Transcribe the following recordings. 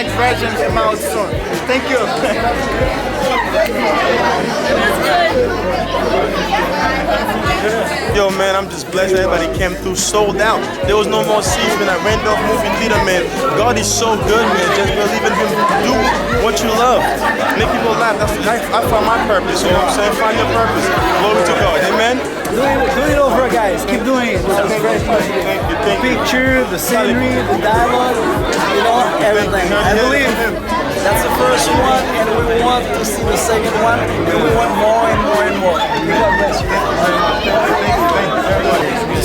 next version come out soon. Thank you. Yo, man, I'm just blessed everybody came through, sold out. There was no more seats, man. At Randolph movie theater, man. God is so good, man. Just believe in Him. Do what you love. Make people laugh. I found my purpose, you know what I'm saying? Find your purpose. Glory to God. Amen? Do it over, guys. Keep doing it. Thank you. The picture, the scenery, the dialogue, you know, everything. I believe that's the first one, and we want to see the second one, and we want more and more and more. God bless you.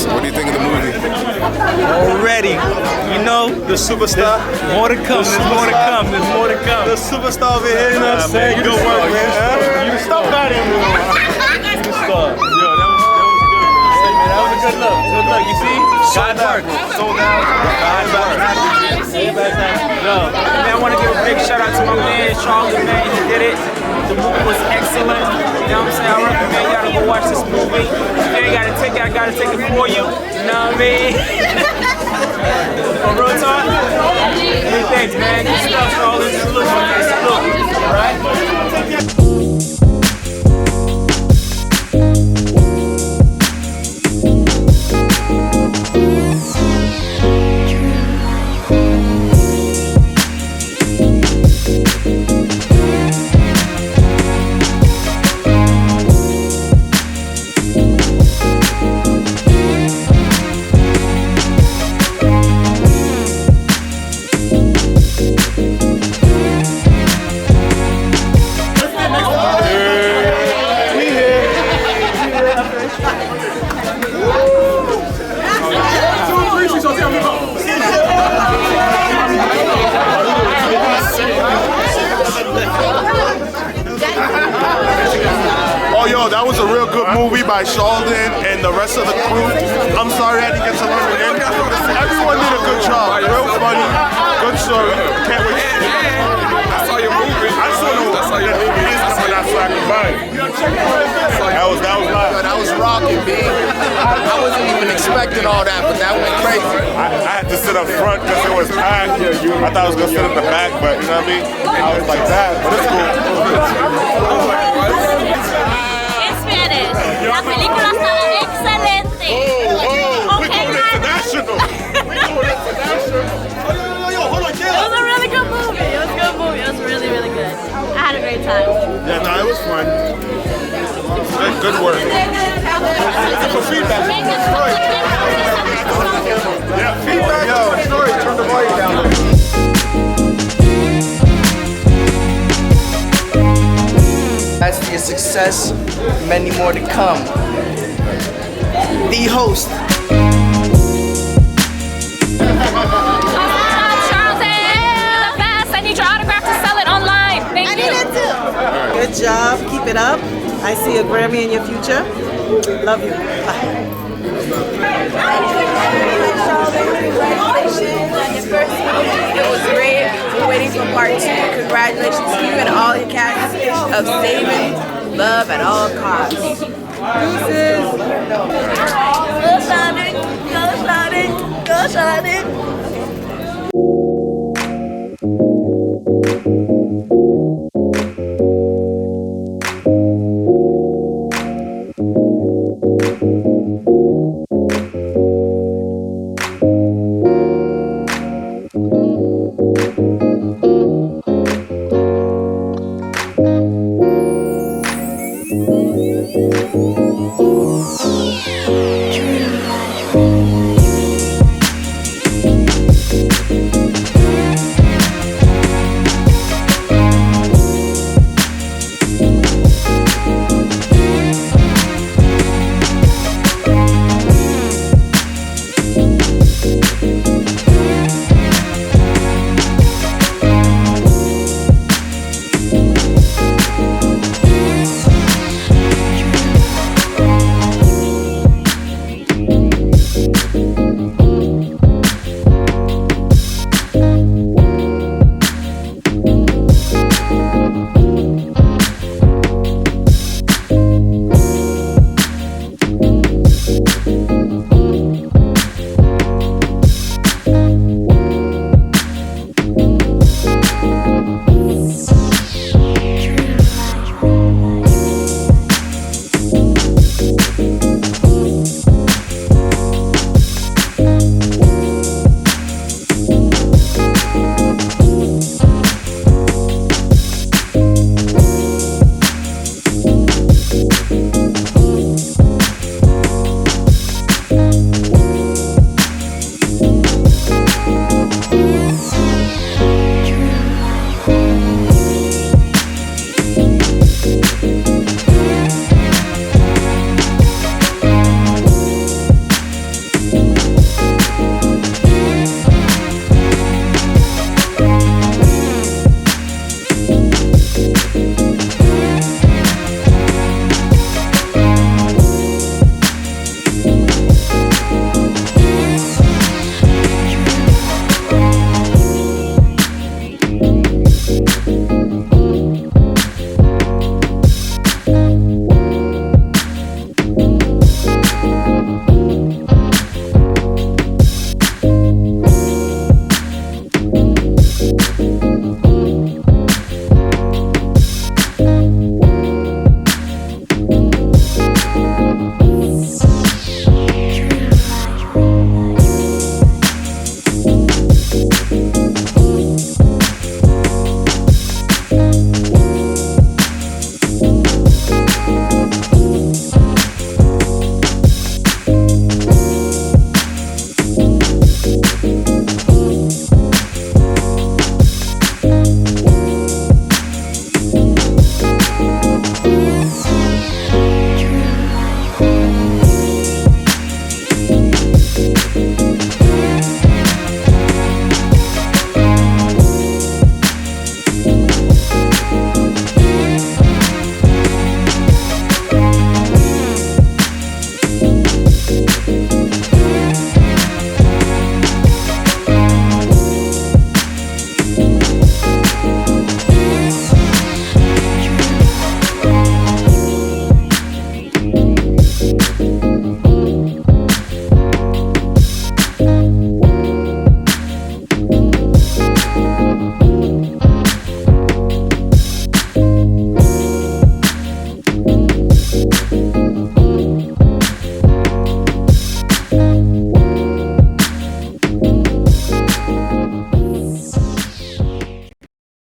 What do you think of the movie? Already, you know, the superstar. More to come. There's more to come. There's more to come. The superstar over here, you know what I'm saying? Good work, man. You stop that in. Superstar. Yo, that was good. That was a good look. Good look. You see? God work. Sold out. God's work. Yo, man, I want to give a big shout out to my man, Charlie, man. He did it. The movie was excellent. You know what I'm saying? I recommend y'all to go watch this movie. If you ain't got to take it, I got to take it for you. You know what I mean? For real talk? Hey, thanks, man. Good stuff, Charlie. Salute, man. Salute. All right? That was a real good movie by Sheldon and the rest of the crew. I'm sorry I didn't get to learn it. Everyone did a good job. Real funny, good story. Can't wait. I saw your movie. I just want to know what that movie is so that's what I can buy it. That was live. That was rocking, B. I wasn't even expecting all that, but that went crazy. I had to sit up front because it was packed. I thought I was going to sit in the back, but you know what I mean? I was like that, but it's cool. La película estaba excelente. We're going international. It was a really good movie. It was a good movie. It was really, really good. I had a great time. Yeah, no, it was fun. Good work. For feedback. Yeah, feedback. Yo, story. Turn the volume down. That's the success, many more to come. The Host. I need your autograph to sell it online. Thank you. I need it too. Good job. Keep it up. I see a Grammy in your future. Love you. Bye. Congratulations on your first movie. It was great. We're waiting for part 2. Congratulations to you and all your cast of saving love at all costs. Deuces. Go Sonic! Go Sonic! Go Sonic!